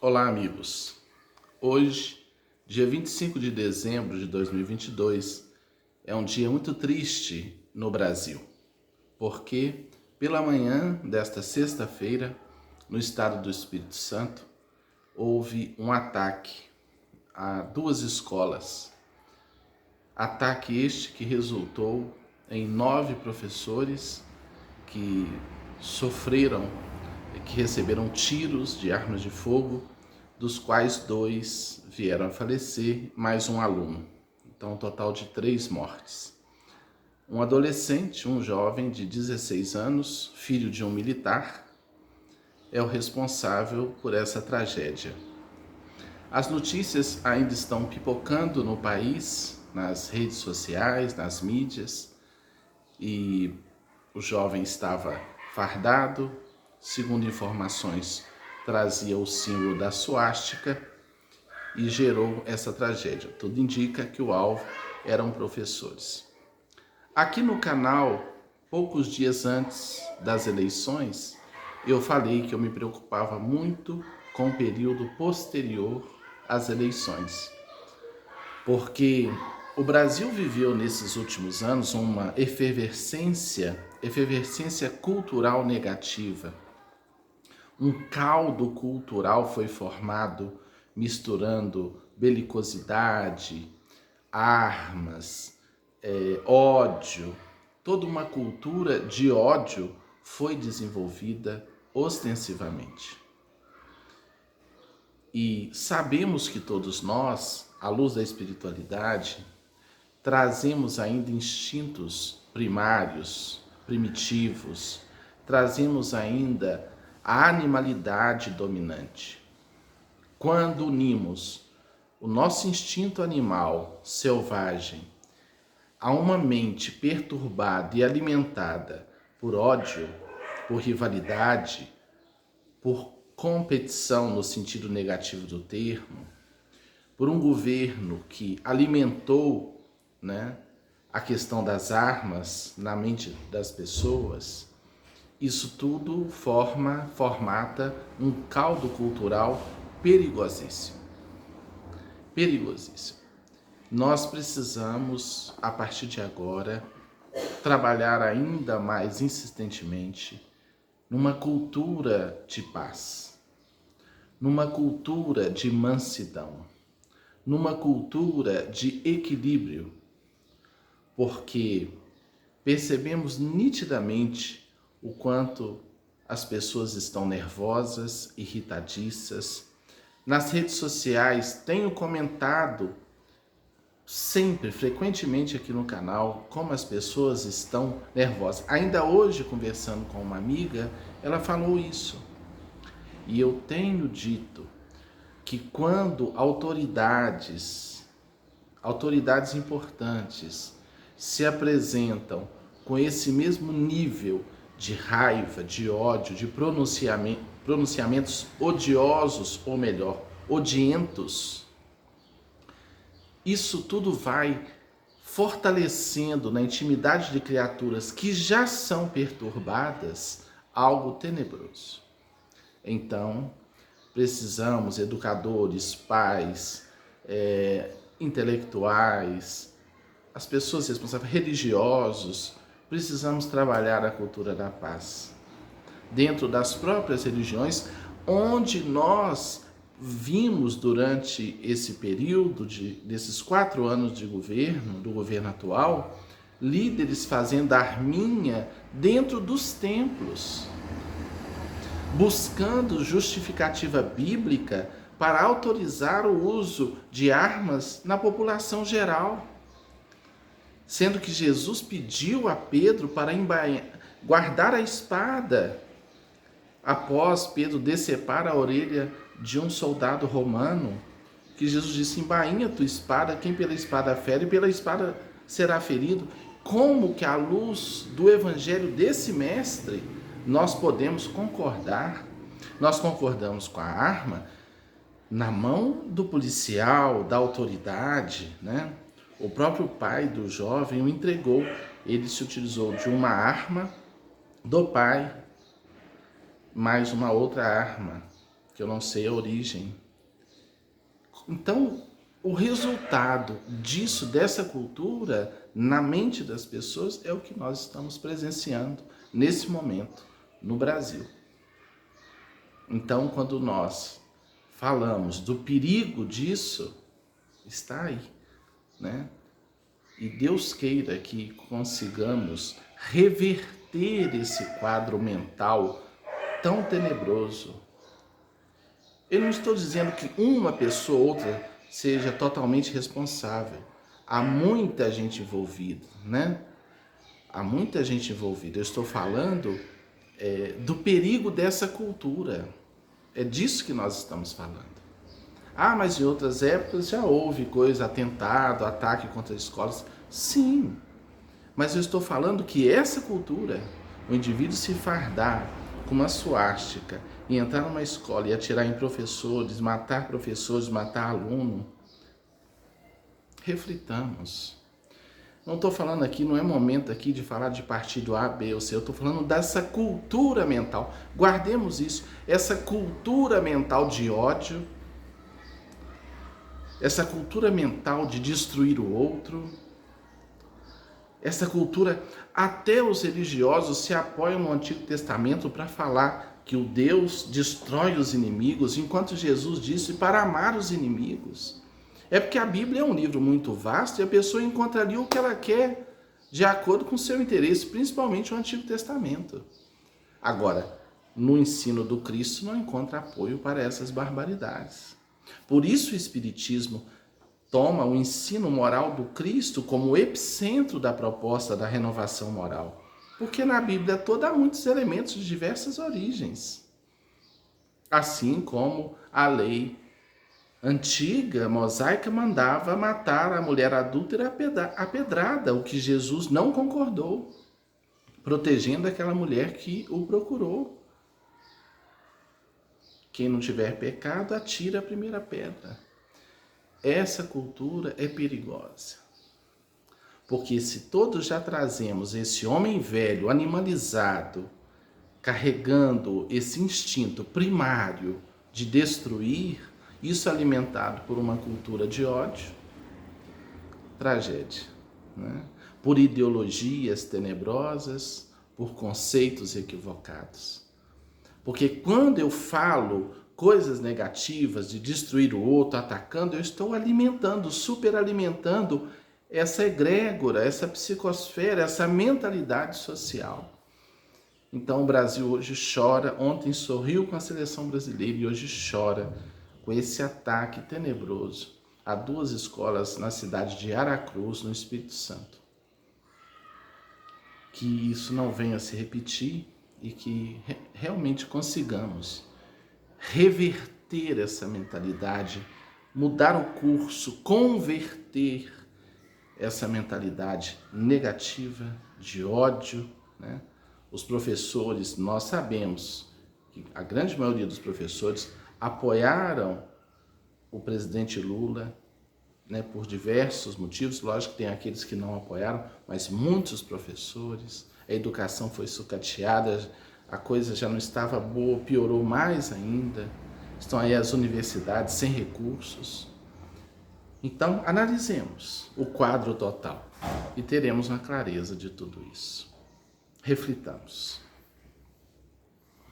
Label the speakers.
Speaker 1: Olá, amigos. Hoje, dia 25 de dezembro de 2022, é um dia muito triste no Brasil, porque pela manhã desta sexta-feira, no estado do Espírito Santo, houve um ataque a duas escolas. Ataque este que resultou em 9 professores que sofreram, que receberam tiros de armas de fogo, dos quais 2 vieram a falecer, mais um aluno. Então, um total de 3 mortes. Um adolescente, um jovem de 16 anos, filho de um militar, é o responsável por essa tragédia. As notícias ainda estão pipocando no país, nas redes sociais, nas mídias, e o jovem estava fardado, segundo informações, trazia o símbolo da suástica e gerou essa tragédia. Tudo indica que o alvo eram professores. Aqui no canal, poucos dias antes das eleições, eu falei que eu me preocupava muito com o período posterior às eleições, porque o Brasil viveu nesses últimos anos uma efervescência cultural negativa. Um caldo cultural foi formado misturando belicosidade, armas, ódio. Toda uma cultura de ódio foi desenvolvida ostensivamente. E sabemos que todos nós, à luz da espiritualidade, trazemos ainda instintos primários, primitivos, trazemos ainda a animalidade dominante. Quando unimos o nosso instinto animal selvagem a uma mente perturbada e alimentada por ódio, por rivalidade, por competição no sentido negativo do termo, por um governo que alimentou, a questão das armas na mente das pessoas, isso tudo formata um caldo cultural perigosíssimo. Perigosíssimo. Nós precisamos, a partir de agora, trabalhar ainda mais insistentemente numa cultura de paz, numa cultura de mansidão, numa cultura de equilíbrio, porque percebemos nitidamente o quanto as pessoas estão nervosas, irritadiças. Nas redes sociais tenho comentado sempre, frequentemente aqui no canal, como as pessoas estão nervosas. Ainda hoje, conversando com uma amiga, ela falou isso. E eu tenho dito que quando autoridades importantes se apresentam com esse mesmo nível de raiva, de ódio, de pronunciamentos odiosos, ou melhor, odientos, isso tudo vai fortalecendo na intimidade de criaturas que já são perturbadas algo tenebroso. Então, precisamos, educadores, pais, intelectuais, as pessoas responsáveis, religiosos, precisamos trabalhar a cultura da paz dentro das próprias religiões, onde nós vimos durante esse período desses 4 anos de governo, do governo atual, líderes fazendo arminha dentro dos templos, buscando justificativa bíblica para autorizar o uso de armas na população geral, sendo que Jesus pediu a Pedro para guardar a espada após Pedro decepar a orelha de um soldado romano, que Jesus disse: embainha tua espada, quem pela espada fere, pela espada será ferido. Como que à luz do evangelho desse mestre nós podemos concordar? Nós concordamos com a arma na mão do policial, da autoridade, O próprio pai do jovem o entregou. Ele se utilizou de uma arma do pai, mais uma outra arma que eu não sei a origem. Então, o resultado disso, dessa cultura, na mente das pessoas, é o que nós estamos presenciando nesse momento no Brasil. Então, quando nós falamos do perigo disso, está aí, né? E Deus queira que consigamos reverter esse quadro mental tão tenebroso. Eu não estou dizendo que uma pessoa ou outra seja totalmente responsável. Há muita gente envolvida, né? Há muita gente envolvida. Eu estou falando do perigo dessa cultura. É disso que nós estamos falando. Ah, mas em outras épocas já houve coisa, atentado, ataque contra escolas. Sim, mas eu estou falando que essa cultura, o indivíduo se fardar com uma suástica e entrar numa escola e atirar em professores, matar aluno, reflitamos. Não estou falando aqui, não é momento aqui de falar de partido A, B ou C, eu estou falando dessa cultura mental. Guardemos isso, essa cultura mental de ódio, essa cultura mental de destruir o outro, essa cultura, até os religiosos se apoiam no Antigo Testamento para falar que o Deus destrói os inimigos, enquanto Jesus disse para amar os inimigos. É porque a Bíblia é um livro muito vasto e a pessoa encontra ali o que ela quer de acordo com o seu interesse, principalmente o Antigo Testamento. Agora, no ensino do Cristo não encontra apoio para essas barbaridades. Por isso o Espiritismo toma o ensino moral do Cristo como o epicentro da proposta da renovação moral. Porque na Bíblia toda há muitos elementos de diversas origens. Assim como a lei antiga, mosaica, mandava matar a mulher adúltera a pedrada, o que Jesus não concordou, protegendo aquela mulher que o procurou. Quem não tiver pecado, atira a primeira pedra. Essa cultura é perigosa. Porque se todos já trazemos esse homem velho, animalizado, carregando esse instinto primário de destruir, isso alimentado por uma cultura de ódio, tragédia, né? Por ideologias tenebrosas, por conceitos equivocados. Porque quando eu falo coisas negativas de destruir o outro, atacando, eu estou alimentando, superalimentando essa egrégora, essa psicosfera, essa mentalidade social. Então o Brasil hoje chora, ontem sorriu com a seleção brasileira e hoje chora com esse ataque tenebroso a 2 escolas na cidade de Aracruz, no Espírito Santo. Que isso não venha a se repetir e que realmente consigamos reverter essa mentalidade, mudar o curso, converter essa mentalidade negativa, de ódio, né? Os professores, nós sabemos que a grande maioria dos professores apoiaram o presidente Lula, né, por diversos motivos. Lógico que tem aqueles que não apoiaram, mas muitos professores, a educação foi sucateada, a coisa já não estava boa, piorou mais ainda. Estão aí as universidades sem recursos. Então, analisemos o quadro total e teremos uma clareza de tudo isso. Reflitamos.